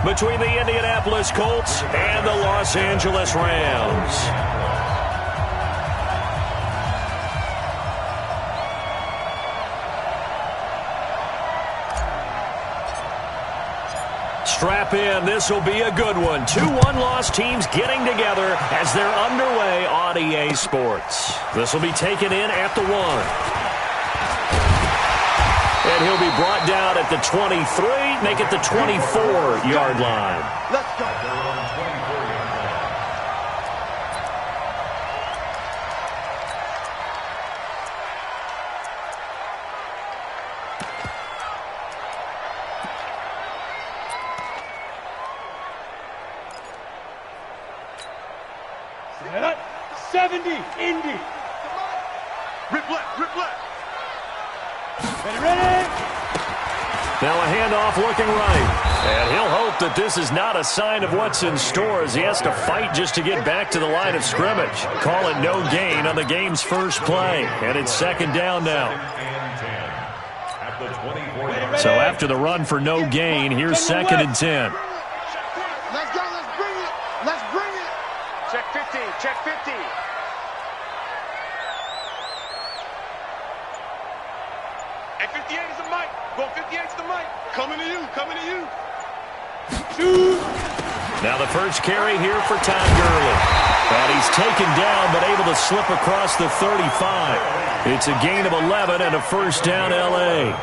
between the Indianapolis Colts and the Los Angeles Rams. Strap in. This will be a good one. 2-1 loss teams getting together as they're underway on EA Sports. This will be taken in at the 1. And he'll be brought down at the 23, make it the 24-yard line. Let's go. Set up. 70, Indy. Rip left, rip left. Ready? Now a handoff looking right. And he'll hope that this is not a sign of what's in store as he has to fight just to get back to the line of scrimmage. Call it no gain on the game's first play. And it's second down now. So after the run for no gain, here's second and 10. Let's go, let's bring it. Let's bring it. Check 15, check 15. Hey, 58 is the mic. Go 58 is the mic. Coming to you, coming to you. Shoot. Now the first carry here for Todd Gurley. And he's taken down but able to slip across the 35. It's a gain of 11 and a first down L.A.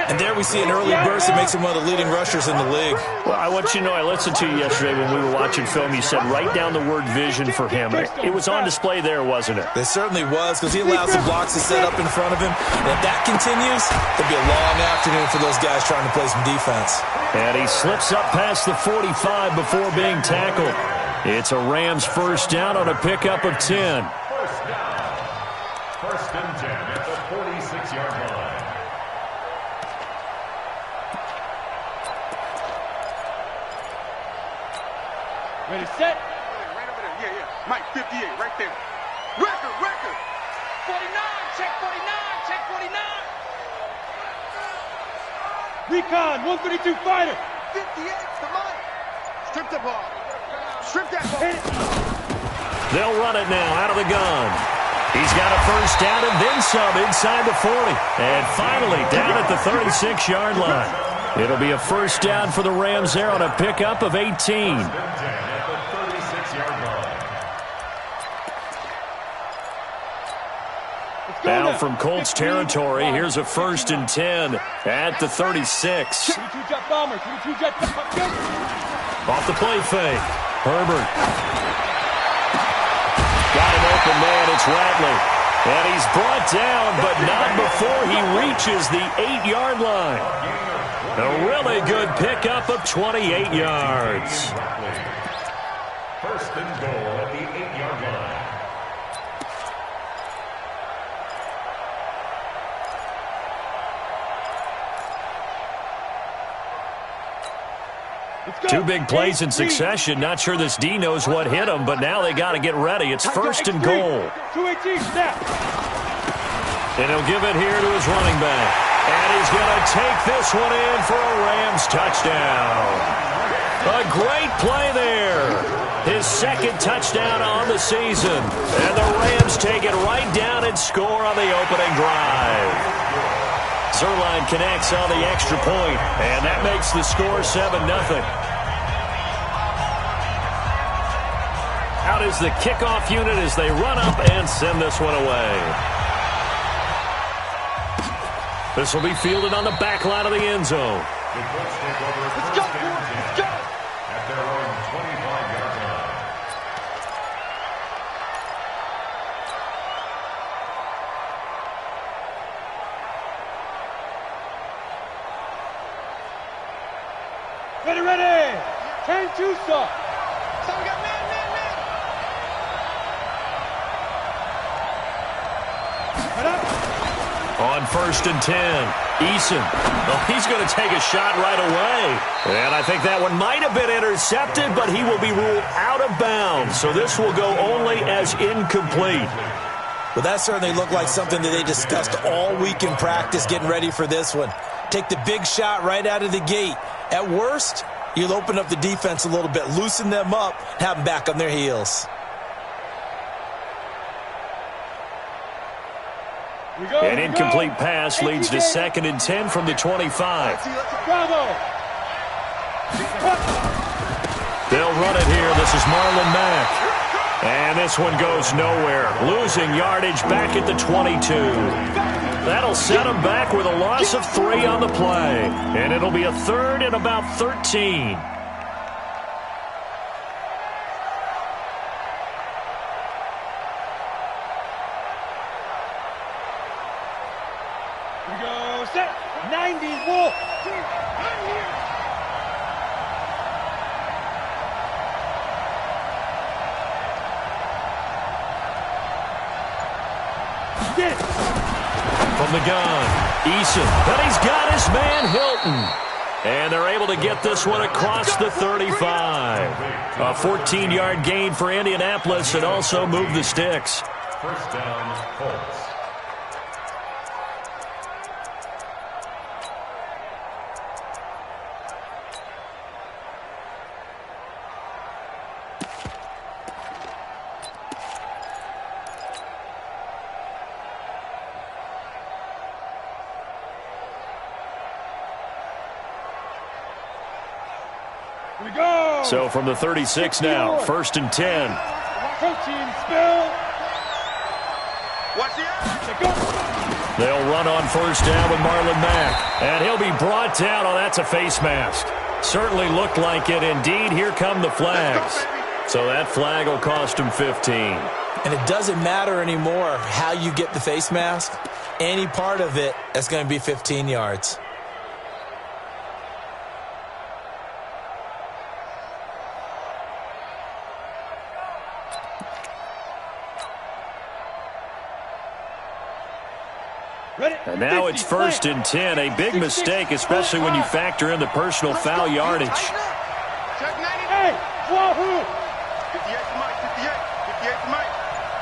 And there we see an early burst that makes him one of the leading rushers in the league. Well, I want you to know, I listened to you yesterday when we were watching film. You said write down the word vision for him. It was on display there, wasn't it? It certainly was, because he allows the blocks to set up in front of him. And if that continues, it'll be a long afternoon for those guys trying to play some defense. And he slips up past the 45 before being tackled. It's a Rams first down on a pickup of 10. First down. First and 10 at the 46-yard line. Ready, set. Right over there. Yeah, yeah. Mike, 58, right there. Record, record. 49, check 49, check 49. Recon, 132 fighter. 58, come on. Strip the ball. Strip that ball. They'll run it now out of the gun. He's got a first down and then some inside the 40. And finally down at the 36-yard line. It'll be a first down for the Rams there on a pickup of 18. Now from Colts territory, here's a first and 10 at the 36. Off the play fake. Herbert. Got an open man, it's Rattler. And he's brought down, but not before he reaches the 8-yard line. A really good pickup of 28 yards. First and goal at the 8-yard line. Two big plays in succession. Not sure this D knows what hit him, but now they got to get ready. It's first and goal. 218, snap. And he'll give it here to his running back. And he's going to take this one in for a Rams touchdown. A great play there. His second touchdown on the season. And the Rams take it right down and score on the opening drive. Zerline connects on the extra point, and that makes the score 7-0. Out is the kickoff unit as they run up and send this one away. This will be fielded on the back line of the end zone. The Colts take over Let's go, let's go. at their own 25-yard line. Ready, ready. Turn two, sir. So we got man. Head up. On first and 10, Eason. Well, he's going to take a shot right away. And I think that one might have been intercepted, but he will be ruled out of bounds. So this will go only as incomplete. Well, that certainly looked like something that they discussed all week in practice getting ready for this one. Take the big shot right out of the gate. At worst, you'll open up the defense a little bit, loosen them up, have them back on their heels. An incomplete pass leads to 2nd and 10 from the 25. Bravo. They'll run it here. This is Marlon Mack. And this one goes nowhere. Losing yardage back at the 22. That'll set them back with a loss of 3 on the play. And it'll be a 3rd and about 13. Here we go. Set. 90s Wolf. From the gun, Eason, and he's got his man Hilton. And they're able to get this one across the 35. A 14-yard gain for Indianapolis and also move the sticks. First down, Colts. So from the 36 now, 1st and 10. Coaching spill. Watch it. They'll run on 1st down with Marlon Mack. And he'll be brought down. Oh, that's a face mask. Certainly looked like it. Indeed, here come the flags. So that flag will cost him 15. And it doesn't matter anymore how you get the face mask. Any part of it, that's going to be 15 yards. And now it's 1st and 10. A big mistake, especially when you factor in the personal foul yardage. Hey, wahoo! 58 to Mike, 58. 58 to Mike.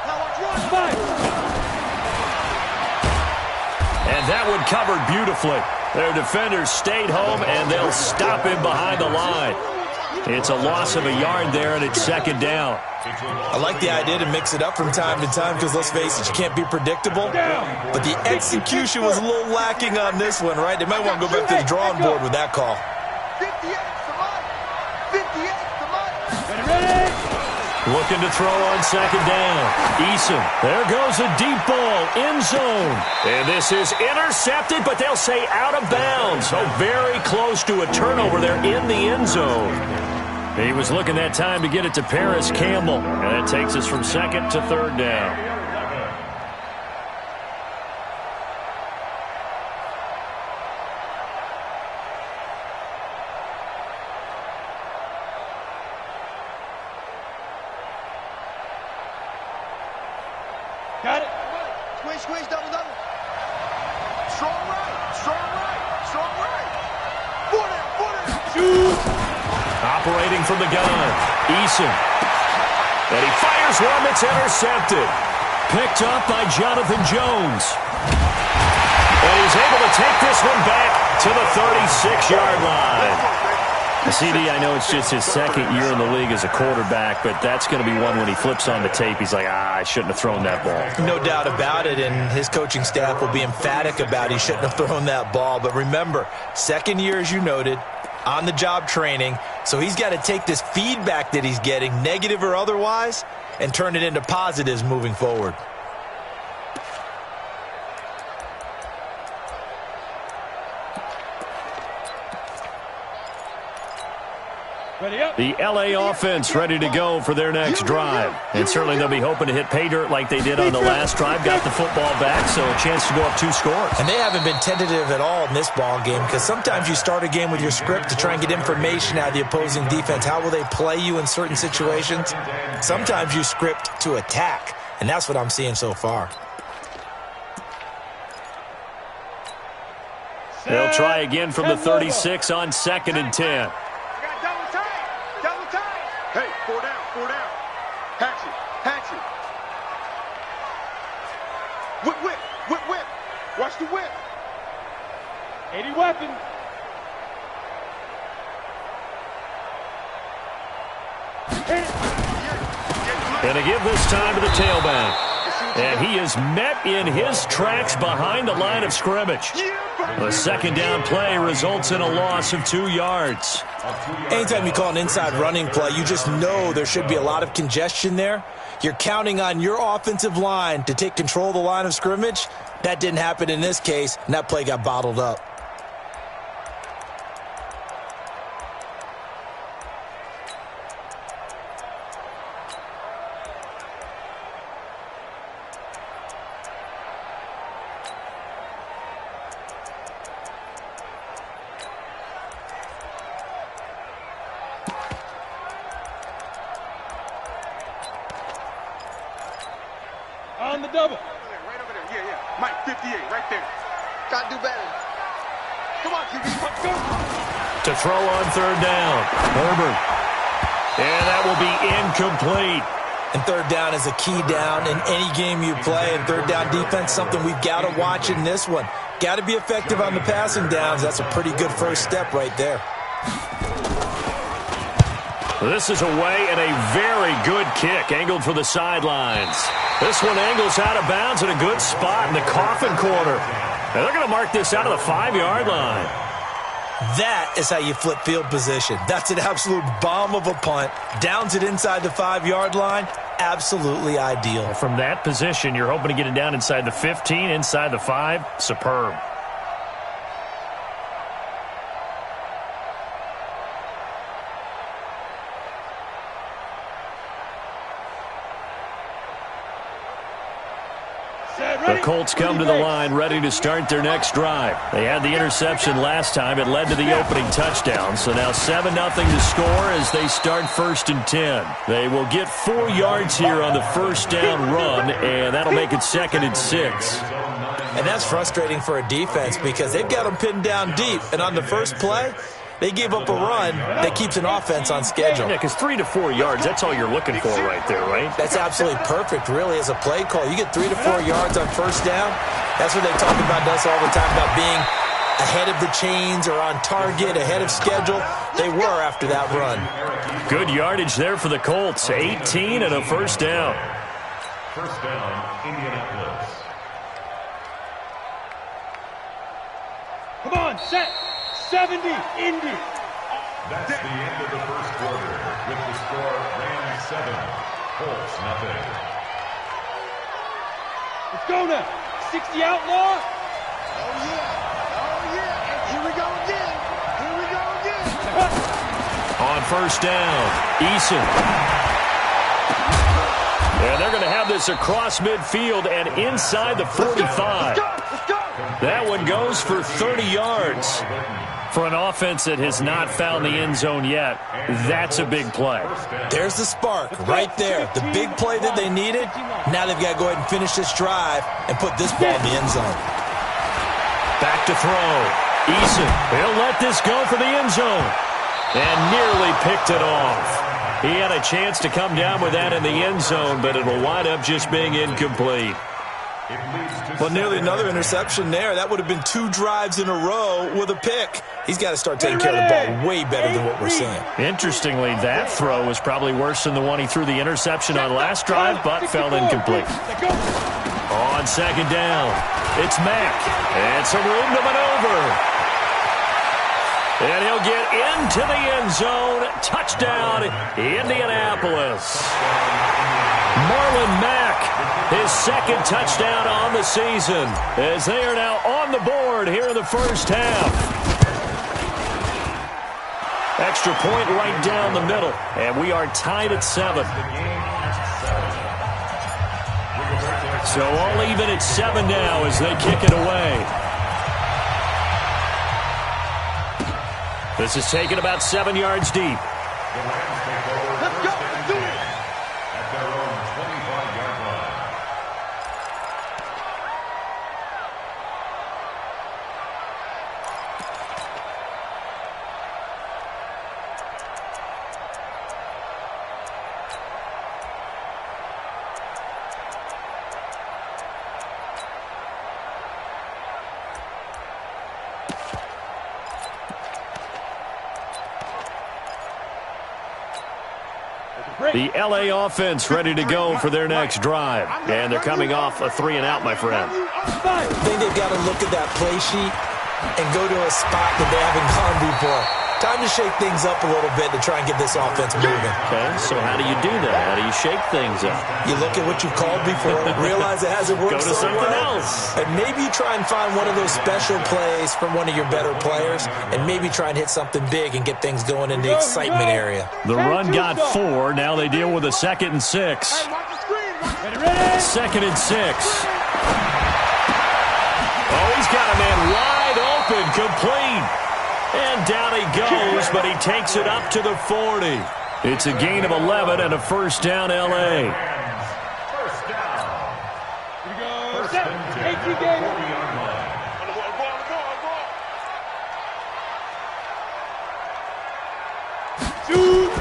Now watch one. Fight. And that one covered beautifully. Their defenders stayed home, and they'll stop him behind the line. It's a loss of a yard there, and it's 2nd down. I like the idea to mix it up from time to time because, let's face it, you can't be predictable. But the execution was a little lacking on this one, right? They might want to go back to the drawing board with that call. 58 to Mike. 58 to Mike. Ready? Looking to throw on 2nd down. Eason. There goes a deep ball. End zone. And this is intercepted, but they'll say out of bounds. So very close to a turnover there in the end zone. He was looking that time to get it to Paris Campbell. And that takes us from 2nd to 3rd down. Got it. Squeeze, squeeze, double, double. Strong right, strong right, strong right. 40, 40. Shoot. Operating from the gun, Eason. And he fires one that's intercepted. Picked up by Jonathan Jones. And he's able to take this one back to the 36-yard line. CD, I know it's just his 2nd year in the league as a quarterback, but that's going to be one when he flips on the tape. He's like, I shouldn't have thrown that ball. No doubt about it, and his coaching staff will be emphatic about he shouldn't have thrown that ball. But remember, 2nd year, as you noted, on-the-job training, so he's got to take this feedback that he's getting, negative or otherwise, and turn it into positives moving forward. Ready up. The LA offense ready to go for their next drive. And certainly they'll be hoping to hit pay dirt like they did on the last drive. Got the football back, so a chance to go up 2 scores. And they haven't been tentative at all in this ball game because sometimes you start a game with your script to try and get information out of the opposing defense. How will they play you in certain situations? Sometimes you script to attack, and that's what I'm seeing so far. They'll try again from the 36 on 2nd and 10. Hey, 4 down, 4 down. Hatch it, hatch it. Watch the whip. 80 weapon. Going to give this time to the tailback. And he is met in his tracks behind the line of scrimmage. The second down play results in a loss of 2 yards. Anytime you call an inside running play, you just know there should be a lot of congestion there. You're counting on your offensive line to take control of the line of scrimmage. That didn't happen in this case, and that play got bottled up. On the double. Right over there. Yeah. Mike, 58, right there. Gotta do better. Come on, QB. Let's go. To throw on third down, Herbert. And that will be incomplete. And third down is a key down in any game you play. And third down defense, something we've got to watch in this one. Got to be effective on the passing downs. That's a pretty good first step right there. This is away and a very good kick, angled for the sidelines. This one angles out of bounds in a good spot in the coffin corner. And they're going to mark this out of the 5-yard line. That is how you flip field position. That's an absolute bomb of a punt. Downs it inside the 5-yard line. Absolutely ideal. From that position, you're hoping to get it down inside the 15, inside the 5. Superb. The Colts come to the line ready to start their next drive. They had the interception last time. It led to the opening touchdown. So now 7-0 to score as they start 1st and 10. They will get 4 yards here on the first down run, and that'll make it 2nd and 6. And that's frustrating for a defense because they've got them pinned down deep. And on the first play, they gave up a run that keeps an offense on schedule. Yeah, because 3 to 4 yards, that's all you're looking for right there, right? That's absolutely perfect, really, as a play call. You get 3 to 4 yards on first down. That's what they talk about us all the time, about being ahead of the chains or on target, ahead of schedule. They were after that run. Good yardage there for the Colts. 18 and a first down. First down, Indianapolis. Come on, set. 70, Indy. That's the end of the first quarter with the score Rams 7, Colts nothing. Let's go now. 60 outlaw. Oh, yeah. Here we go again. On first down, Eason. And they're going to have this across midfield and inside the 45. Let's go. That one goes for 30 yards. For an offense that has not found the end zone yet, that's a big play. There's the spark right there. The big play that they needed. Now they've got to go ahead and finish this drive and put this ball in the end zone. Back to throw. Eason, he'll let this go for the end zone. And nearly picked it off. He had a chance to come down with that in the end zone, but it will wind up just being incomplete. Well, nearly another interception there. That would have been 2 drives in a row with a pick. He's got to start taking care of the ball way better than what we're seeing. Interestingly, that throw was probably worse than the one he threw the interception on last drive, but fell incomplete. On second down, it's Mack. And some room to maneuver. And he'll get into the end zone. Touchdown, Indianapolis. Marlon Mack, his 2nd touchdown on the season, as they are now on the board here in the first half. Extra point right down the middle, and we are tied at 7. So all even at 7 now as they kick it away. This is taken about 7 yards deep. Let's go. Let's do it. At their own 25-yard line. The LA offense ready to go for their next drive. And they're coming off a 3-and-out, my friend. I think they've got to look at that play sheet and go to a spot that they haven't gone before. Time to shake things up a little bit to try and get this offense moving. Okay, so how do you do that? How do you shake things up? You look at what you've called before, realize it hasn't worked Go to so something well, else. and maybe try and find one of those special plays from one of your better players, and maybe try and hit something big and get things going in the excitement area. The run got 4. Now they deal with a 2nd and 6. Second and 6. Oh, he's got a man wide open, complete. And down he goes, but he takes it up to the 40. It's a gain of 11 and a first down, L.A. First down. Here we go. First Set. and 10. 18 game. 40-yard line. Shoot.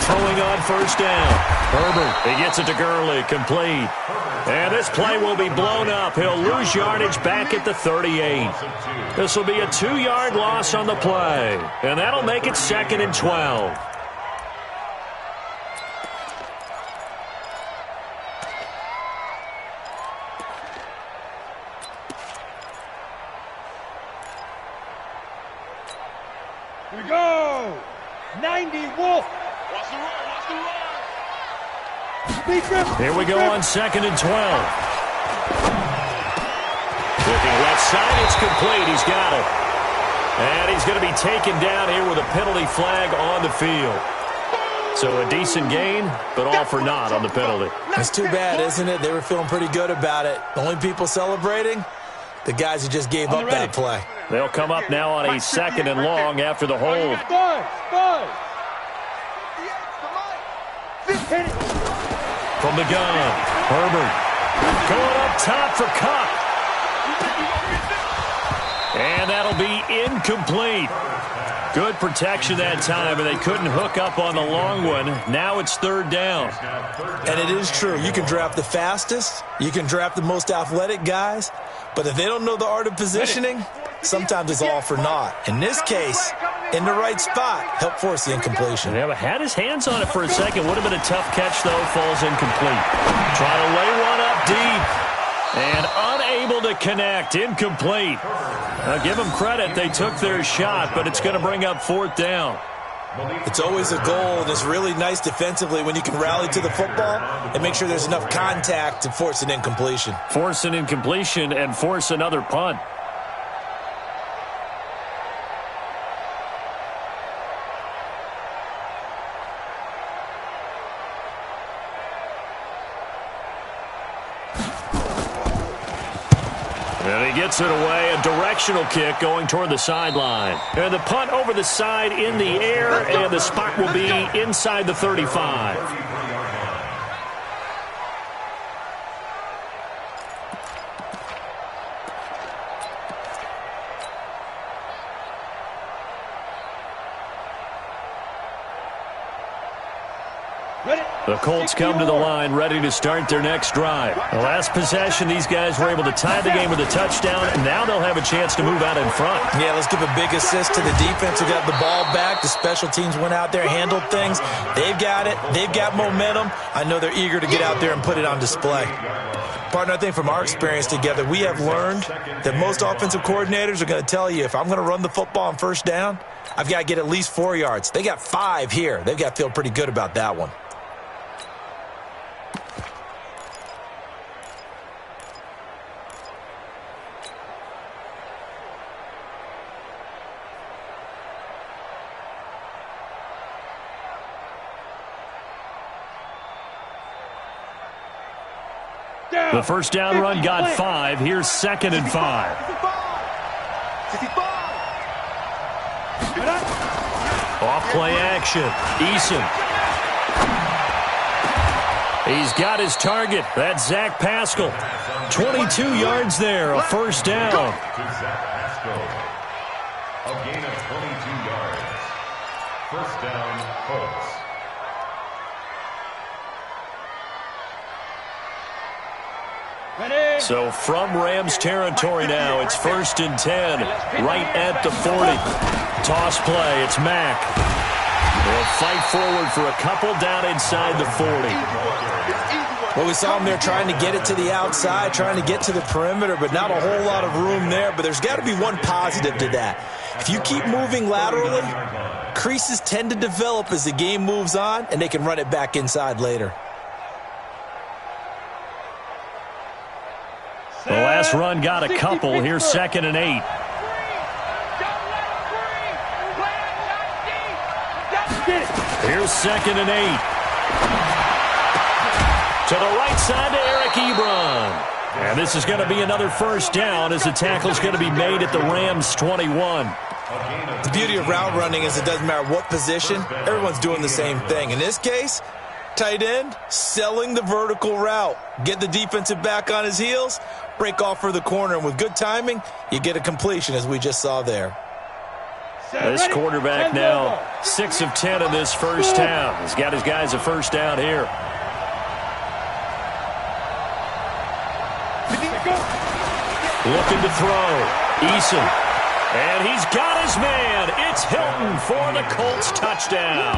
Throwing on first down. Herbert, he gets it to Gurley, complete. And this play will be blown up. He'll lose yardage back at the 38. This will be a 2-yard loss on the play. And that'll make it 2nd and 12. Here we go. 90 Wolf. Watch the run. Watch the run. Here we go on 2nd and 12. Looking left side, it's complete. He's got it. And he's going to be taken down here with a penalty flag on the field. So a decent gain, but all for naught on the penalty. It's too bad, isn't it? They were feeling pretty good about it. The only people celebrating, the guys who just gave up that play. They'll come up now on a 2nd and long after the hold. Five. From the gun, Herbert going up top for Cup. And that'll be incomplete. Good protection that time, and they couldn't hook up on the long one. Now it's 3rd down. And it is true. You can draft the fastest. You can draft the most athletic guys. But if they don't know the art of positioning, sometimes it's all for naught. In this case, in the right spot, help force the incompletion. Yeah, but had his hands on it for a second. Would have been a tough catch, though. Falls incomplete. Trying to lay one up deep. And unable to connect. Incomplete. Now, give them credit. They took their shot, but it's going to bring up 4th down. It's always a goal, and it's really nice defensively when you can rally to the football and make sure there's enough contact to force an incompletion. Force an incompletion and force another punt. And he gets it away, a directional kick going toward the sideline. And the punt over the side in the air, and the spot will be inside the 35. The Colts come to the line, ready to start their next drive. The last possession, these guys were able to tie the game with a touchdown, and now they'll have a chance to move out in front. Yeah, let's give a big assist to the defense who got the ball back. The special teams went out there, handled things. They've got it. They've got momentum. I know they're eager to get out there and put it on display. Partner, I think from our experience together, we have learned that most offensive coordinators are going to tell you, if I'm going to run the football on first down, I've got to get at least 4 yards. They got 5 here. They've got to feel pretty good about that one. The first down run got 5. Here's 2nd and 5. Off play action. Eason. He's got his target. That's Zach Pascal. 22 yards there. A first down. Zach Pascal. A gain of 22 yards. First down, Colts. So from Rams territory now, it's 1st and 10, right at the 40. Toss play, it's Mack. He'll fight forward for a couple down inside the 40. Well, we saw him there trying to get it to the outside, trying to get to the perimeter, but not a whole lot of room there. But there's got to be one positive to that. If you keep moving laterally, creases tend to develop as the game moves on, and they can run it back inside later. The last run got a couple. Here's 2nd and 8. Here's 2nd and 8. To the right side to Eric Ebron. And this is going to be another first down as the tackle's going to be made at the Rams' 21. The beauty of route running is it doesn't matter what position, everyone's doing the same thing. In this case, tight end, selling the vertical route. Get the defensive back on his heels, break off for the corner, and with good timing, you get a completion as we just saw there. This quarterback now 6 of 10 in this first down. He's got his guys a first down here. Looking to throw. Eason. And he's got his man. It's Hilton for the Colts touchdown.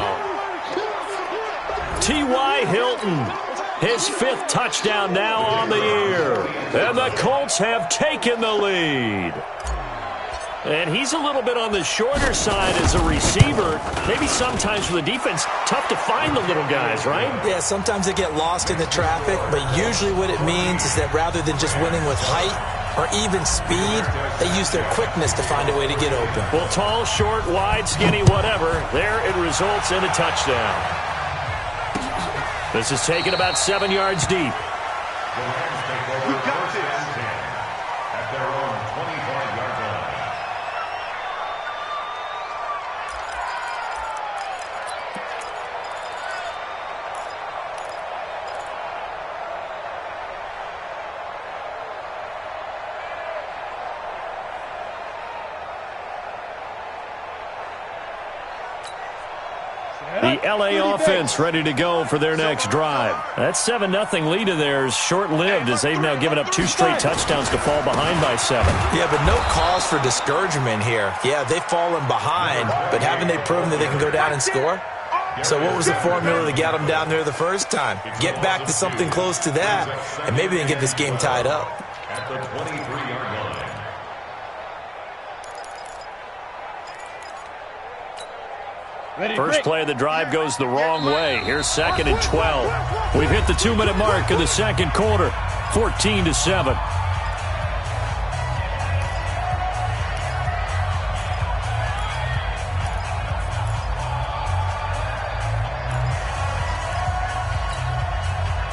T.Y. Hilton, his 5th touchdown now on the year. And the Colts have taken the lead. And he's a little bit on the shorter side as a receiver. Maybe sometimes for the defense, tough to find the little guys, right? Yeah, sometimes they get lost in the traffic, but usually what it means is that rather than just winning with height or even speed, they use their quickness to find a way to get open. Well, tall, short, wide, skinny, whatever, there it results in a touchdown. This is taken about 7 yards deep. The Rams take over first and 10 at their own 25-yard line. The L.A. offense ready to go for their next drive. That 7-0 lead of theirs short-lived as they've now given up 2 straight touchdowns to fall behind by 7. Yeah, but no cause for discouragement here. Yeah, they've fallen behind, but haven't they proven that they can go down and score? So what was the formula that got them down there the first time? Get back to something close to that, and maybe they can get this game tied up. At the 23-yard line. First play of the drive goes the wrong way. Here's 2nd and 12. We've hit the 2-minute mark in the second quarter. 14-7.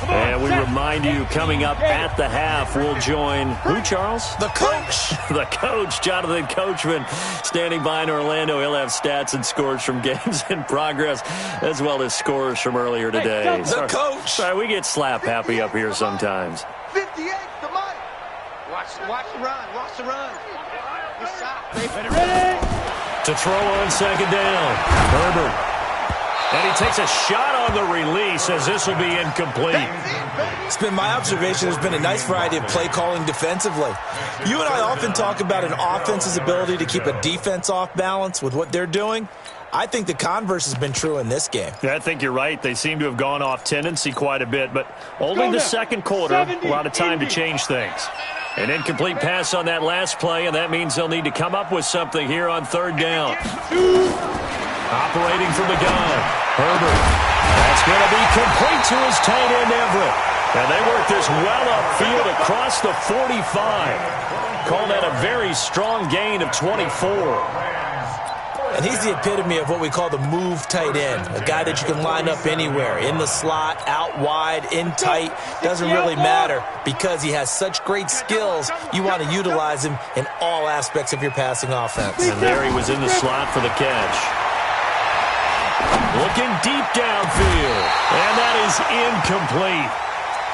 And we remind you, coming up at the half, we'll join who, Charles? The coach. The coach, Jonathan Coachman, standing by in Orlando. He'll have stats and scores from games in progress, as well as scores from earlier today. The coach. Sorry, we get slap happy up here sometimes. 58 to Mike. Watch the run. Watch the run. Good shot, baby. Ready? To throw on 2nd down. Herbert. And he takes a shot on the release as this will be incomplete. It's been my observation there's been a nice variety of play calling defensively. You and I often talk about an offense's ability to keep a defense off balance with what they're doing. I think the converse has been true in this game. Yeah, I think you're right. They seem to have gone off tendency quite a bit, but only the second quarter, a lot of time to change things. An incomplete pass on that last play, and that means they'll need to come up with something here on 3rd down. Operating from the gun, Herbert. That's going to be complete to his tight end, Everett. And they work this well upfield across the 45. Call that a very strong gain of 24. And he's the epitome of what we call the move tight end, a guy that you can line up anywhere, in the slot, out wide, in tight, doesn't really matter because he has such great skills. You want to utilize him in all aspects of your passing offense. And there he was in the slot for the catch. Looking deep downfield, and that is incomplete.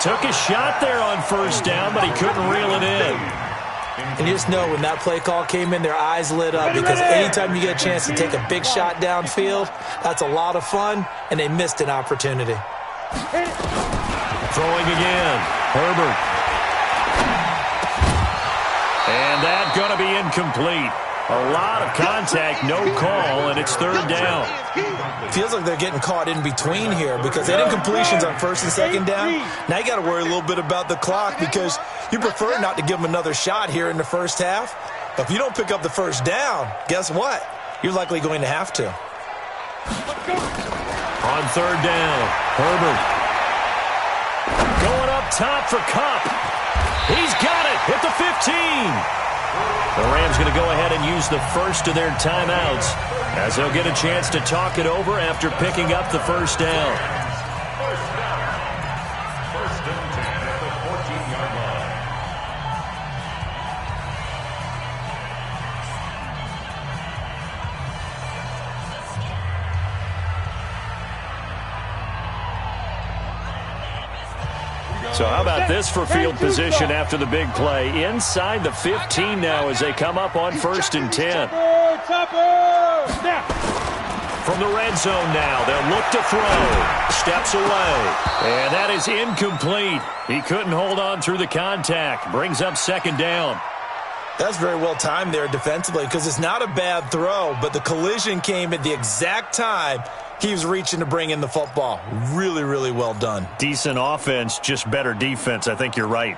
Took a shot there on 1st down, but he couldn't reel it in. And you just know when that play call came in, their eyes lit up because anytime you get a chance to take a big shot downfield, that's a lot of fun, and they missed an opportunity. Throwing again, Herbert. And that's going to be incomplete. A lot of contact, no call, and it's third down. Feels like they're getting caught in between here because they didn't completions on first and second down. Now you got to worry a little bit about the clock because you prefer not to give them another shot here in the first half. But if you don't pick up the first down, guess what? You're likely going to have to. On third down, Herbert. Going up top for Kupp. He's got it at the 15. The Rams going to go ahead and use the first of their timeouts as they'll get a chance to talk it over after picking up the first down. First and 10 at the 14-yard line. So how about this for field position after the big play? Inside the 15 now as they come up on first and 10. From the red zone now, they'll look to throw. Steps away. And that is incomplete. He couldn't hold on through the contact. Brings up second down. That's very well timed there defensively because it's not a bad throw, but the collision came at the exact time he was reaching to bring in the football. Really, really well done. Decent offense, just better defense. I think you're right.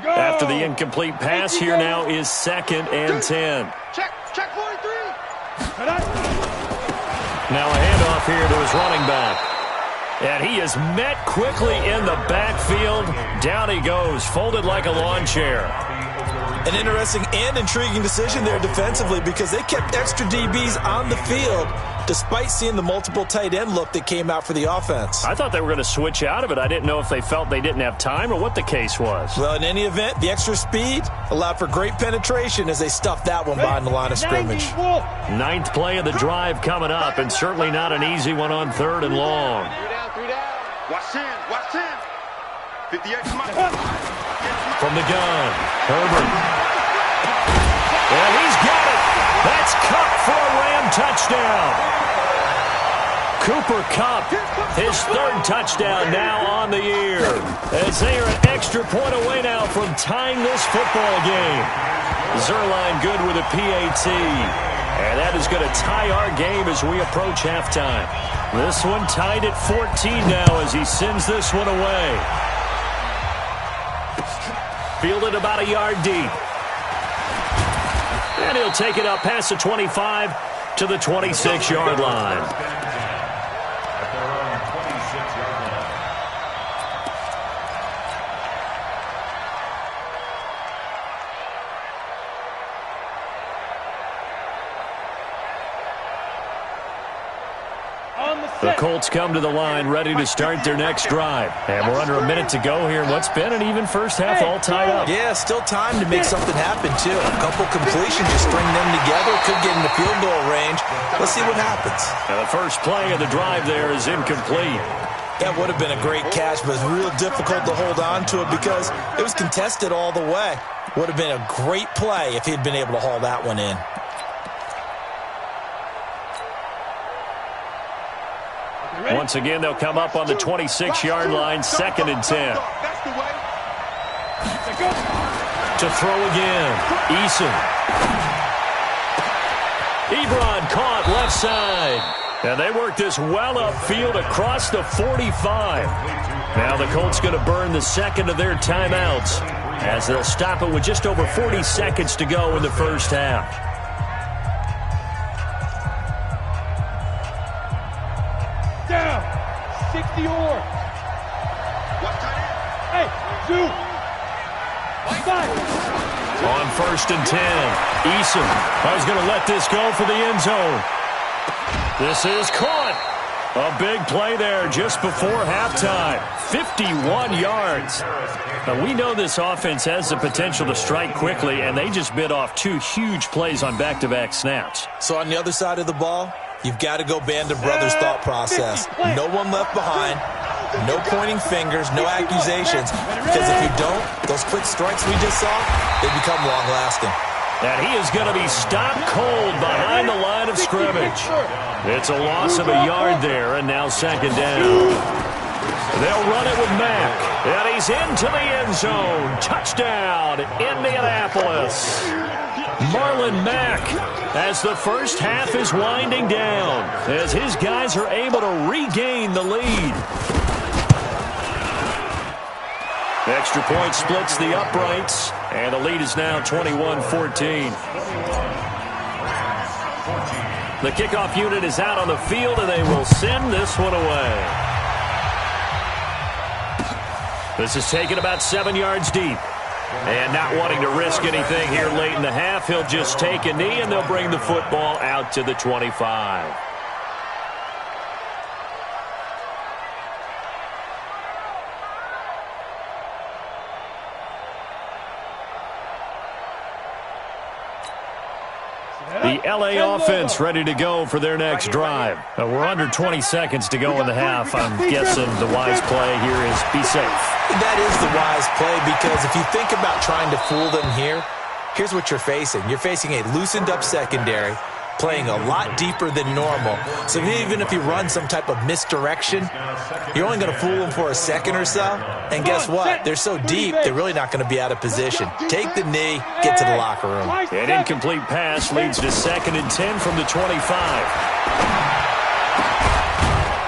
After the incomplete pass, here now is second and 10. Check 43. Now a handoff here to his running back. And he is met quickly in the backfield. Down he goes, folded like a lawn chair. An interesting and intriguing decision there defensively because they kept extra DBs on the field despite seeing the multiple tight end look that came out for the offense. I thought they were going to switch out of it. I didn't know if they felt they didn't have time or what the case was. Well, in any event, the extra speed allowed for great penetration as they stuffed that one behind the line of scrimmage. Ninth play of the drive coming up, and certainly not an easy one on third and long. 3 down. Watch 10. 58 From the gun, Herbert. And he's got it. That's Kupp for a Ram touchdown. Cooper Kupp, his third touchdown now on the year. As they are an extra point away now from tying this football game. Zerline good with a PAT. And that is going to tie our game as we approach halftime. This one tied at 14 now as he sends this one away. Fielded about a yard deep. And he'll take it up past the 25 to the 26-yard line. At their own 26-yard line. The Colts come to the line ready to start their next drive. And we're under a minute to go here in what's been an even first half all tied up. Yeah, still time to make something happen, too. A couple completions, just string them together, could get into field goal range. Let's see what happens. And the first play of the drive there is incomplete. That would have been a great catch, but it's real difficult to hold on to it because it was contested all the way. Would have been a great play if he'd been able to haul that one in. Once again, they'll come up on the 26-yard line, second and 10. To throw again, Eason. Ebron caught left side. And they work this well upfield across the 45. Now the Colts going to burn the second of their timeouts as they'll stop it with just over 40 seconds to go in the first half. Down. 60 yards. Hey, shoot. On first and 10, Eason is going to let this go for the end zone. This is caught. A big play there just before halftime. 51 yards. Now, we know this offense has the potential to strike quickly, and they just bit off two huge plays on back-to-back snaps. So on the other side of the ball, you've got to go band of brothers thought process. No one left behind. No pointing fingers, no accusations. Because if you don't, those quick strikes we just saw, they become long-lasting. And he is going to be stopped cold behind the line of scrimmage. It's a loss of a yard there, and now second down. They'll run it with Mack, and he's into the end zone. Touchdown, Indianapolis. Marlon Mack, as the first half is winding down, as his guys are able to regain the lead. Extra point splits the uprights, and the lead is now 21-14. The kickoff unit is out on the field, and they will send this one away. This is taken about 7 yards deep. And not wanting to risk anything here late in the half, he'll just take a knee, and they'll bring the football out to the 25. The LA offense ready to go for their next drive. We're under 20 seconds to go in the half. I'm guessing the wise play here is be safe. That is the wise play, because if you think about trying to fool them here, here's what you're facing. You're facing a loosened up secondary, playing a lot deeper than normal. So even if you run some type of misdirection, you're only going to fool them for a second or so. And guess what? They're so deep, they're really not going to be out of position. Take the knee, get to the locker room. An incomplete pass leads to 2nd and 10 from the 25.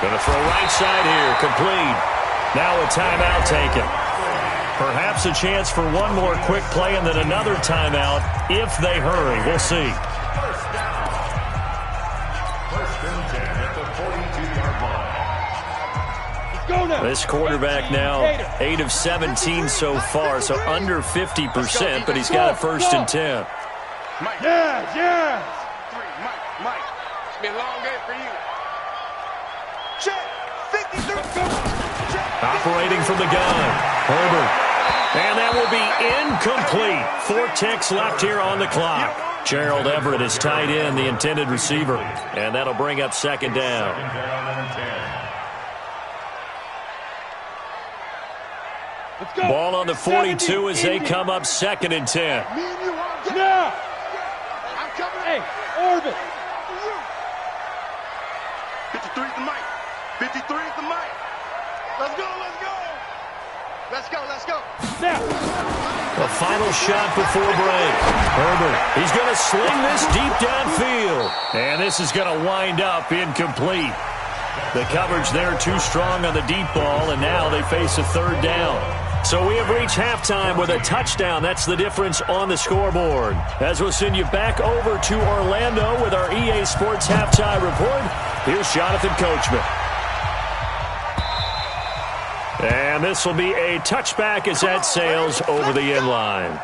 Going to throw right side here, complete. Now a timeout taken. Perhaps a chance for one more quick play and then another timeout if they hurry. We'll see. This quarterback now 8 of 17 so far, so under 50%, but he's got a 1st and 10. Mike. Yeah. Mike. It's been a long day for you. Check. 53. Operating from the gun. Herbert. And that will be incomplete. 4 ticks left here on the clock. Gerald Everett is tied in, the intended receiver. And that'll bring up 2nd down. Ball on the 42 as they come up 2nd and 10. Now! I'm coming. Hey, Orbit! 53 is the mic. 53 is the mic. Let's go. Now! The final shot before break. Herbert, he's going to sling this deep downfield. And this is going to wind up incomplete. The coverage there too strong on the deep ball, and now they face a 3rd down. So we have reached halftime with a touchdown. That's the difference on the scoreboard. As we'll send you back over to Orlando with our EA Sports Halftime Report, here's Jonathan Coachman. And this will be a touchback as that sails over the end line.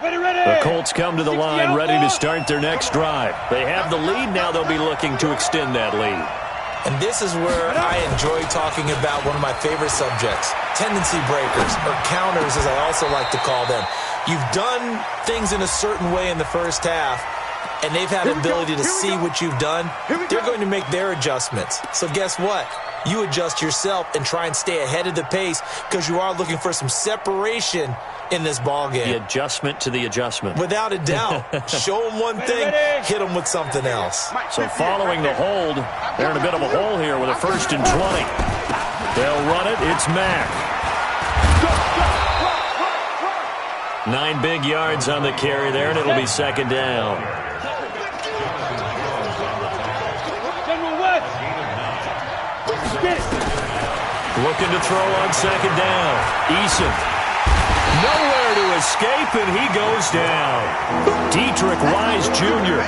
The Colts come to the line ready to start their next drive. They have the lead. Now they'll be looking to extend that lead. And this is where I enjoy talking about one of my favorite subjects, tendency breakers, or counters as I also like to call them. You've done things in a certain way in the first half, and they've had the ability to see what you've done. They're going to make their adjustments. So guess what? You adjust yourself and try and stay ahead of the pace, because you are looking for some separation in this ball game. The adjustment to the adjustment. Without a doubt. Show them one thing, hit them with something else. So following the hold, they're in a bit of a hole here with a 1st and 20. They'll run it. It's Mack. 9 big yards on the carry there, and it'll be 2nd down. General West! Looking to throw on 2nd down. Eason. Nowhere to escape, and he goes down. Dietrich Wise Jr.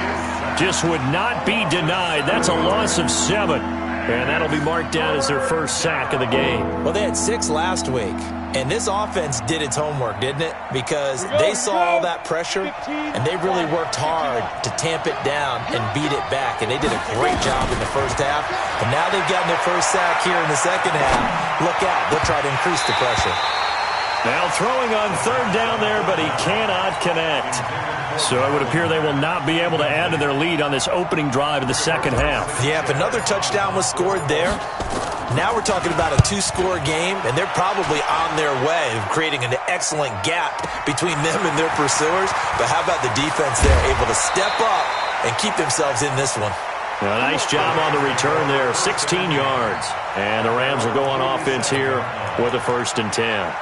just would not be denied. That's a loss of 7. And that'll be marked down as their 1st sack of the game. Well, they had 6 last week. And this offense did its homework, didn't it? Because they saw all that pressure, and they really worked hard to tamp it down and beat it back. And they did a great job in the first half. And now they've gotten their 1st sack here in the second half. Look out. They'll try to increase the pressure. Now throwing on third down there, but he cannot connect. So it would appear they will not be able to add to their lead on this opening drive of the second half. Yeah, if another touchdown was scored there, now we're talking about a 2-score game, and they're probably on their way of creating an excellent gap between them and their pursuers. But how about the defense there, able to step up and keep themselves in this one? A nice job on the return there, 16 yards. And the Rams will go on offense here with a 1st and 10.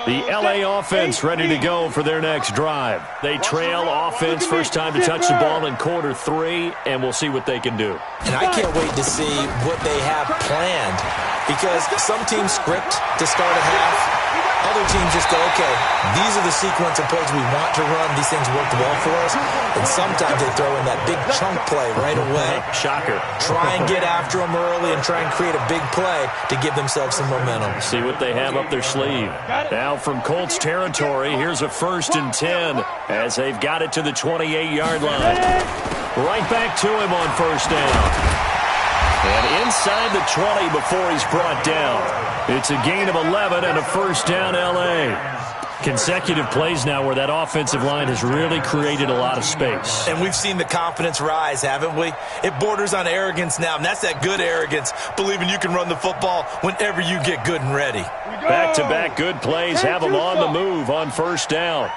The L.A. offense ready to go for their next drive. They trail offense, first time to touch the ball in quarter 3, and we'll see what they can do. And I can't wait to see what they have planned, because some teams script to start a half. Other teams just go, okay, these are the sequence of plays we want to run. These things worked well for us. And sometimes they throw in that big chunk play right away. Shocker. Try and get after them early and try and create a big play to give themselves some momentum. See what they have up their sleeve. Now from Colts territory, here's a 1st and 10 as they've got it to the 28-yard line. Right back to him on 1st down. And inside the 20 before he's brought down. It's a gain of 11 and a 1st down L.A. Consecutive plays now where that offensive line has really created a lot of space. And we've seen the confidence rise, haven't we? It borders on arrogance now, and that's that good arrogance, believing you can run the football whenever you get good and ready. Back-to-back good plays have them on the move on 1st down.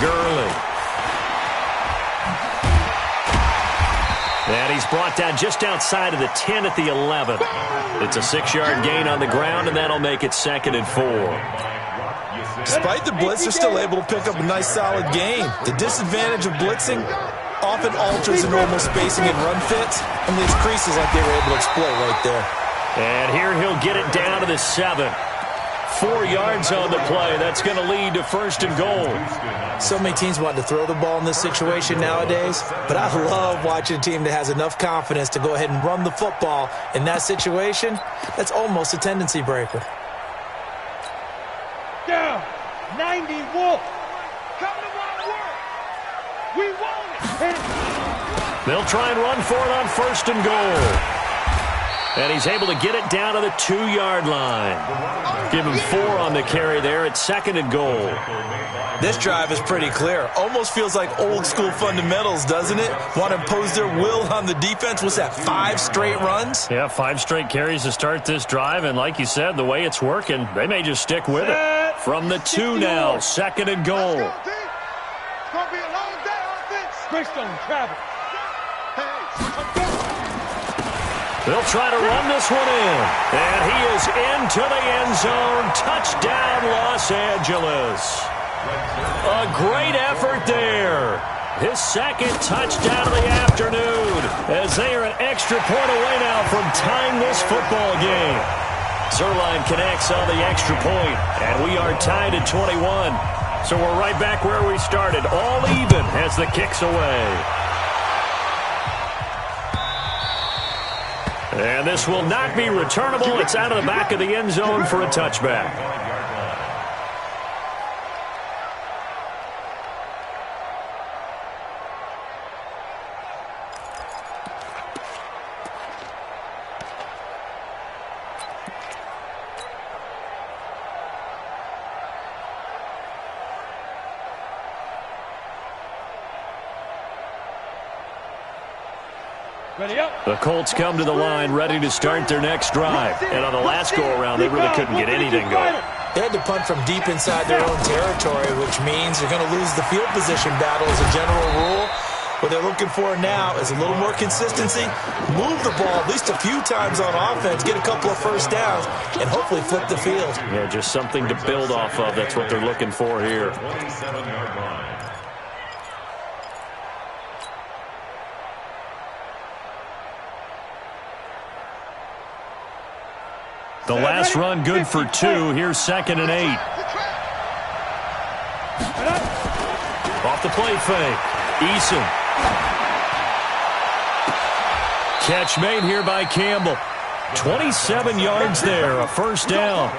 Gurley. And he's brought down just outside of the 10 at the 11. It's a 6-yard gain on the ground, and that'll make it 2nd and 4. Despite the blitz, they're still able to pick up a nice, solid gain. The disadvantage of blitzing often alters the normal spacing and run fits, and leaves creases like they were able to exploit right there. And here he'll get it down to the 7. 4 yards on the play. That's going to lead to 1st and goal. So many teams want to throw the ball in this situation nowadays, but I love watching a team that has enough confidence to go ahead and run the football in that situation. That's almost a tendency breaker. Down. 90 Wolf. Come to work. We want it. They'll try and run for it on 1st and goal. And he's able to get it down to the 2-yard line. Give him 4 on the carry there at 2nd and goal. This drive is pretty clear. Almost feels like old school fundamentals, doesn't it? Want to impose their will on the defense. What's that, 5 straight runs? Yeah, 5 straight carries to start this drive. And like you said, the way it's working, they may just stick with it. From the 2 now, 2nd and goal. It's going to be a long day, offense. Greystone travel. They'll try to run this one in. And he is into the end zone. Touchdown, Los Angeles. A great effort there. His 2nd touchdown of the afternoon as they are an extra point away now from tying this football game. Zerline connects on the extra point, and we are tied at 21. So we're right back where we started, all even as the kick's away. And this will not be returnable. It's out of the back of the end zone for a touchback. Ready up. The Colts come to the line ready to start their next drive. And on the last go-around, they really couldn't get anything going. They had to punt from deep inside their own territory, which means they're going to lose the field position battle as a general rule. What they're looking for now is a little more consistency, move the ball at least a few times on offense, get a couple of 1st downs, and hopefully flip the field. Yeah, just something to build off of. That's what they're looking for here. 27-yard line. The last run good for 2. Here's 2nd and 8. Off the play fake. Eason. Catch made here by Campbell. 27 yards there, a first down.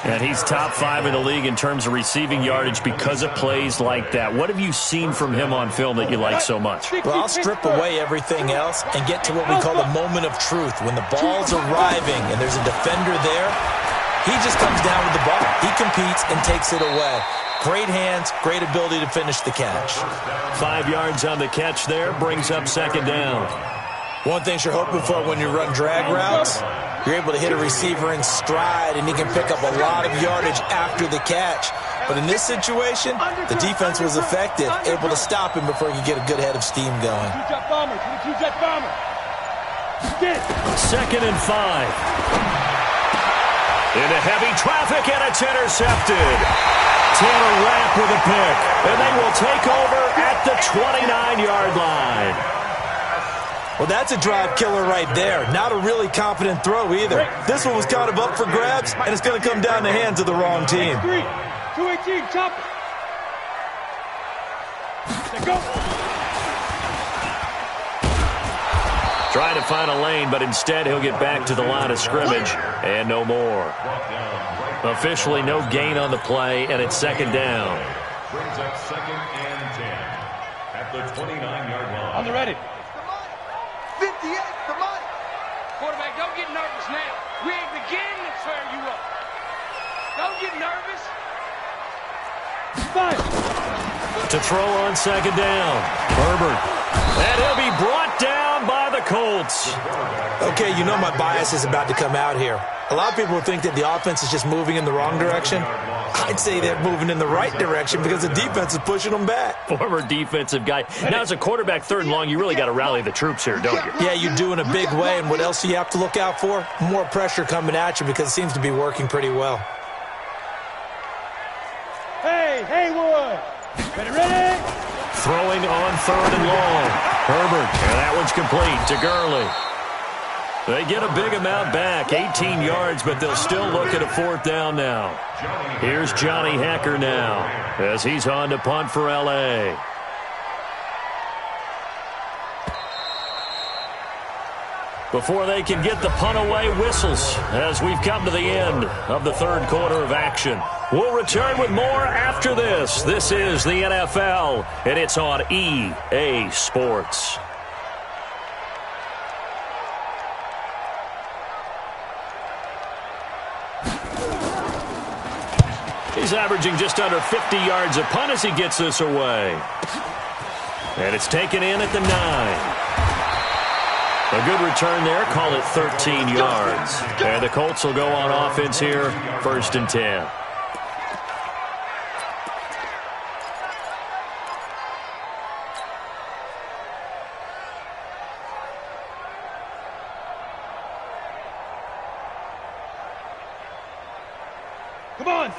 And he's top 5 in the league in terms of receiving yardage because of plays like that. What have you seen from him on film that you like so much? Well, I'll strip away everything else and get to what we call the moment of truth. When the ball's arriving and there's a defender there, he just comes down with the ball. He competes and takes it away. Great hands, great ability to finish the catch. 5 yards on the catch there, brings up second down. One thing you're hoping for when you run drag routes, you're able to hit a receiver in stride, and he can pick up a lot of yardage after the catch. But in this situation, the defense was effective, able to stop him before he could get a good head of steam going. Second and 5. Into heavy traffic, and it's intercepted. Taylor Rapp with a pick, and they will take over at the 29-yard line. Well, that's a drive killer right there. Not a really confident throw either. This one was kind of up for grabs, and it's going to come down the hands of the wrong team. 218, chop. Let's go. Trying to find a lane, but instead he'll get back to the line of scrimmage, and no more. Officially no gain on the play, and it's second down. Brings up second and 10 at the 29-yard line. On the ready. 58, come on. Quarterback, don't get nervous now. We ain't beginning to swear you up. Don't get nervous. 5. To throw on second down, Herbert. And he'll be brought down by the Colts. Okay, you know my bias is about to come out here. A lot of people think that the offense is just moving in the wrong direction. I'd say they're moving in the right direction because the defense is pushing them back. Former defensive guy. Now, as a quarterback, third and long, you really got to rally the troops here, don't you? Yeah, you do in a big way. And what else do you have to look out for? More pressure coming at you because it seems to be working pretty well. Hey, Haywood. Ready? Throwing on third and long. Herbert, and that one's complete to Gurley. They get a big amount back, 18 yards, but they'll still look at a fourth down now. Here's Johnny Hacker now as he's on to punt for L.A. Before they can get the punt away, whistles as we've come to the end of the third quarter of action. We'll return with more after this. This is the NFL, and it's on EA Sports. He's averaging just under 50 yards a punt as he gets this away. And it's taken in at the 9. A good return there. Call it 13 yards. And the Colts will go on offense here, first and 10.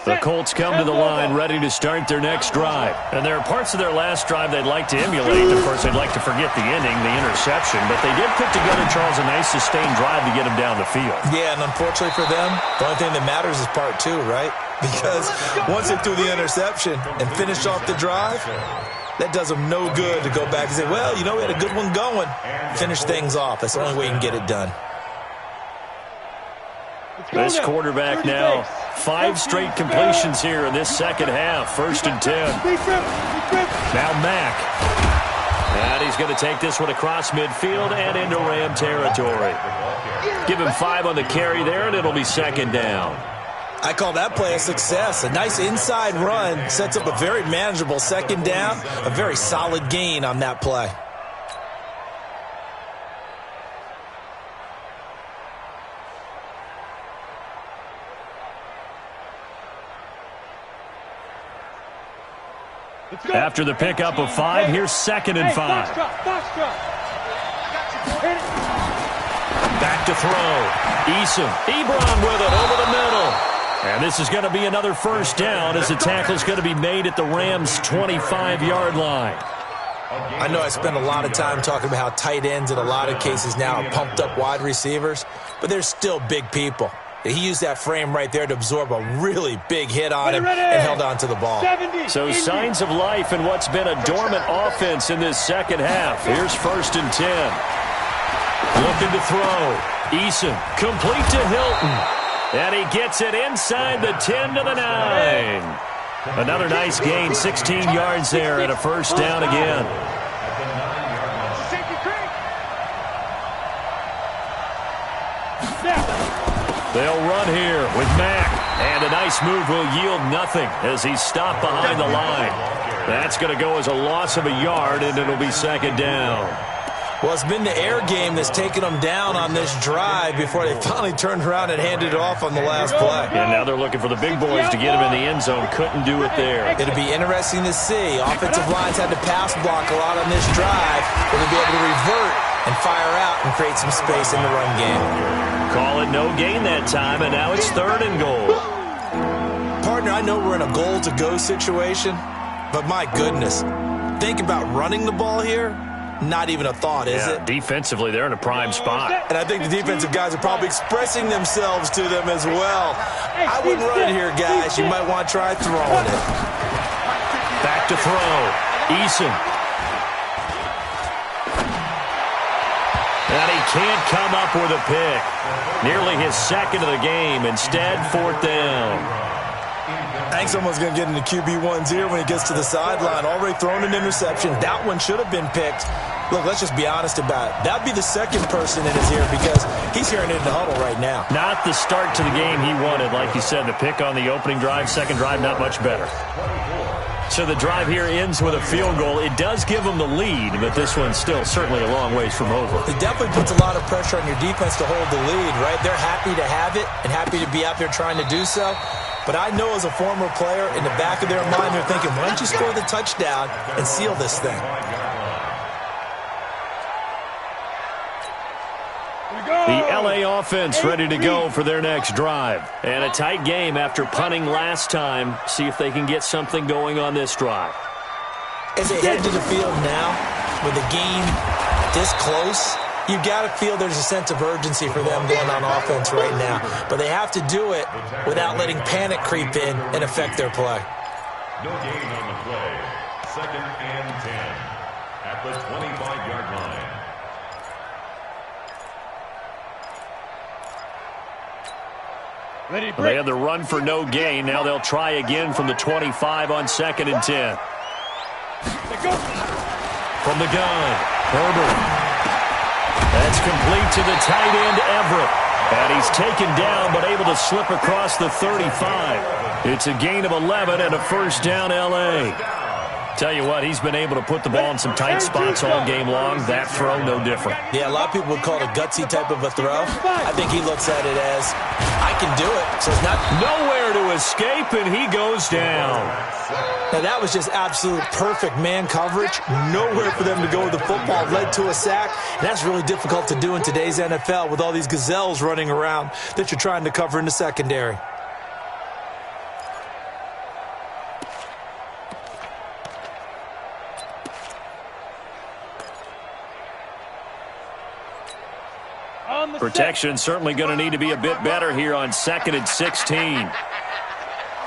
The Colts come to the line ready to start their next drive. And there are parts of their last drive they'd like to emulate. Of course, they'd like to forget the ending, the interception. But they did put together, Charles, a nice sustained drive to get them down the field. Yeah, and unfortunately for them, the only thing that matters is part 2, right? Because once they threw the interception and finished off the drive, that does them no good to go back and say, well, you know, we had a good one going. Finish things off. That's the only way you can get it done. This quarterback now, 5 straight completions here in this second half. First and 10. Now Mack. And he's going to take this one across midfield and into Ram territory. Give him 5 on the carry there, and it'll be second down. I call that play a success. A nice inside run sets up a very manageable second down. A very solid gain on that play. After the pickup of 5, here's second and 5. Back to throw. Ebron with it over the middle. And this is going to be another first down as the tackle's going to be made at the Rams' 25-yard line. I know I spend a lot of time talking about how tight ends in a lot of cases now are pumped up wide receivers, but they're still big people. He used that frame right there to absorb a really big hit on him and held on to the ball. So signs of life in what's been a dormant offense in this second half. Here's first and 10. Look looking to throw. Eason, complete to Hilton. And he gets it inside the 10 to the 9. Another nice gain, 16 yards there and a first down again. They'll run here with Mack. And a nice move will yield nothing as he's stopped behind the line. That's going to go as a loss of a yard, and it'll be second down. Well, it's been the air game that's taken them down on this drive before they finally turned around and handed it off on the last play. And now they're looking for the big boys to get him in the end zone. Couldn't do it there. It'll be interesting to see. Offensive lines had to pass block a lot on this drive. Will they be able to revert and fire out and create some space in the run game? Call it no gain that time, and now it's 3rd and goal. Partner, I know we're in a goal-to-go situation, but my goodness, think about running the ball here. Not even a thought, is it? Defensively, they're in a prime spot. And I think the defensive guys are probably expressing themselves to them as well. I wouldn't run it here, guys. You might want to try throwing it. Back to throw. Eason. And he can't come up with a pick. Nearly his second of the game. Instead, 4th down. I think someone's going to get into QB1's here when he gets to the sideline. Already thrown an interception. That one should have been picked. Look, let's just be honest about it. That'd be the second person in his ear because he's hearing it in the huddle right now. Not the start to the game he wanted. Like you said, the pick on the opening drive, second drive, not much better. So the drive here ends with a field goal. It does give them the lead, but this one's still certainly a long ways from over. It definitely puts a lot of pressure on your defense to hold the lead, right? They're happy to have it and happy to be out there trying to do so. But I know as a former player, in the back of their mind, they're thinking, why don't you score the touchdown and seal this thing? The L.A. offense ready to go for their next drive. And a tight game after punting last time. See if they can get something going on this drive. As they head to the field now, with the game this close, you've got to feel there's a sense of urgency for them going on offense right now. But they have to do it without letting panic creep in and affect their play. No gain on the play. 2nd and 10 at the 25-yard line. They had the run for no gain. Now they'll try again from the 25 on 2nd and 10. From the gun, Herbert. That's complete to the tight end, Everett. And he's taken down but able to slip across the 35. It's a gain of 11 and a first down, L.A. Tell you what, he's been able to put the ball in some tight spots all game long. That throw, no different. Yeah, a lot of people would call it a gutsy type of a throw. I think he looks at it as, I can do it. So it's not nowhere to escape, and he goes down. Now, that was just absolute perfect man coverage. Nowhere for them to go with the football. Led to a sack. And that's really difficult to do in today's NFL with all these gazelles running around that you're trying to cover in the secondary. Protection certainly going to need to be a bit better here on 2nd and 16.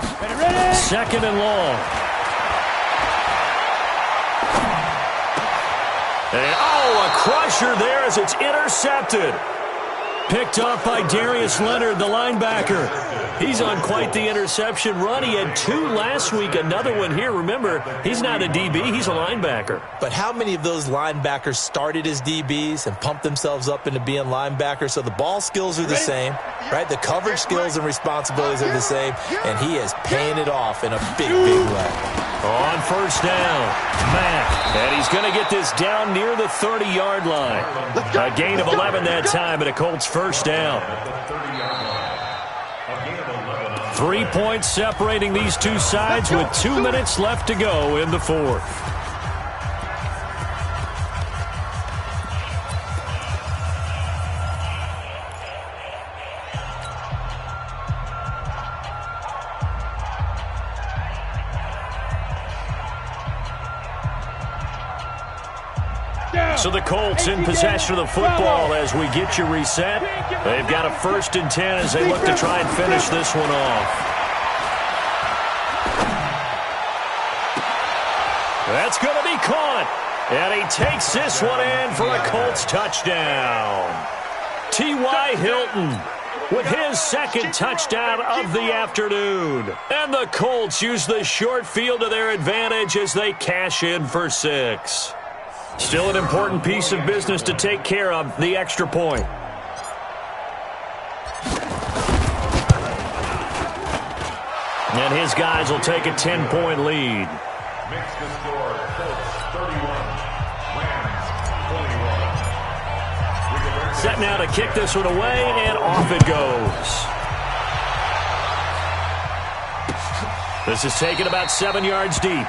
2nd and long. And, a crusher there as it's intercepted. Picked off by Darius Leonard, the linebacker. He's on quite the interception run. He had 2 last week, another one here. Remember, he's not a DB, he's a linebacker. But how many of those linebackers started as DBs and pumped themselves up into being linebackers? So the ball skills are the same, right? The coverage skills and responsibilities are the same, and he is paying it off in a big, big way. On first down, Mack, and he's going to get this down near the 30-yard line. A gain of 11 that time, and a Colts first down. 3 points separating these two sides with 2 minutes left to go in the 4th. So the Colts in possession of the football as we get you reset. They've got a 1st and 10 as they look to try and finish this one off. That's going to be caught. And he takes this one in for a Colts touchdown. T.Y. Hilton with his second touchdown of the afternoon. And the Colts use the short field to their advantage as they cash in for 6. Still an important piece of business to take care of, the extra point. And his guys will take a 10-point lead. Makes the score, Colts 31, Rams 21. Set now to kick this one away, and off it goes. This is taken about 7 yards deep.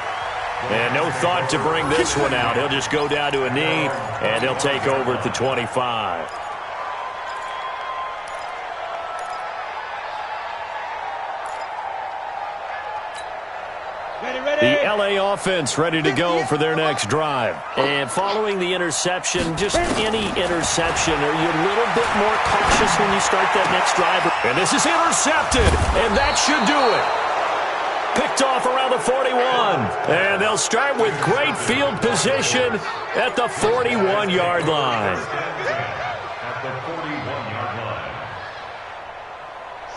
And no thought to bring this one out. He'll just go down to a knee, and he'll take over at the 25. The L.A. offense ready to go for their next drive. And following the interception, just any interception, are you a little bit more cautious when you start that next drive? And this is intercepted, and that should do it. Picked off around the 41. And they'll start with great field position at the 41-yard line. At the 41-yard line.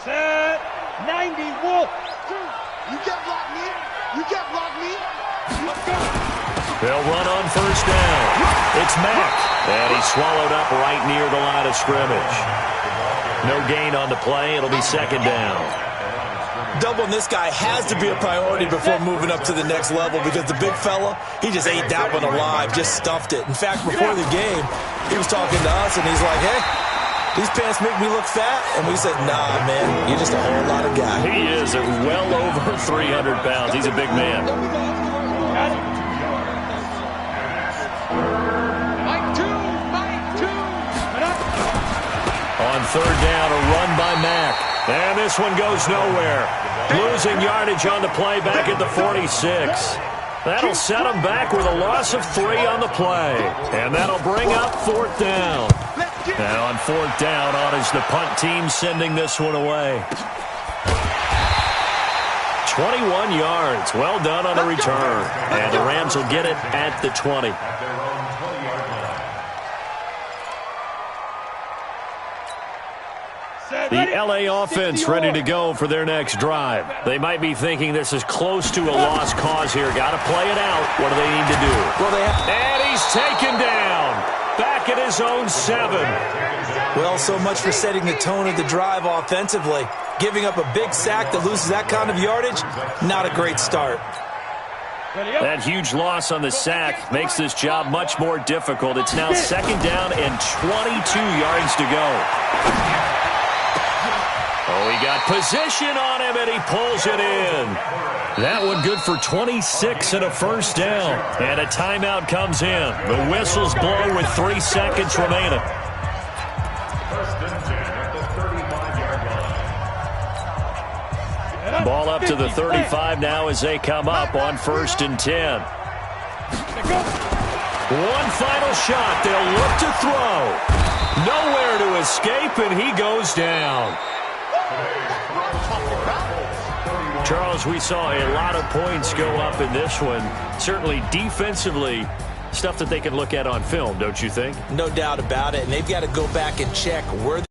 Set. 90 Wolf. You can't block me. You can't block me. Let's go. They'll run on first down. It's Mack. And he's swallowed up right near the line of scrimmage. No gain on the play. It'll be second down. Doubling this guy has to be a priority before moving up to the next level because the big fella, he just ate that one alive, just stuffed it. In fact, before the game, he was talking to us, and he's like, hey, these pants make me look fat. And we said, nah, man, you're just a whole lot of guy. He is well over 300 pounds. He's a big man. Mike two. On third down, a run by Mack. And this one goes nowhere. Losing yardage on the play back at the 46. That'll set him back with a loss of 3 on the play. And that'll bring up fourth down. And on fourth down, on is the punt team sending this one away. 21 yards. Well done on the return. And the Rams will get it at the 20. At their own 20-yard line. The L.A. offense ready to go for their next drive. They might be thinking this is close to a lost cause here. Got to play it out. What do they need to do? And he's taken down. Back at his own 7. Well, so much for setting the tone of the drive offensively. Giving up a big sack that loses that kind of yardage, not a great start. That huge loss on the sack makes this job much more difficult. It's now second down and 22 yards to go. Oh, he got position on him, and he pulls it in. That one good for 26 and a first down. And a timeout comes in. The whistles blow with 3 seconds remaining. First and 10 at the 35-yard line. Ball up to the 35 now as they come up on first and 10. One final shot. They'll look to throw. Nowhere to escape, and he goes down. Charles, we saw a lot of points go up in this one. Certainly defensively, stuff that they can look at on film, don't you think? No doubt about it, and they've got to go back and check where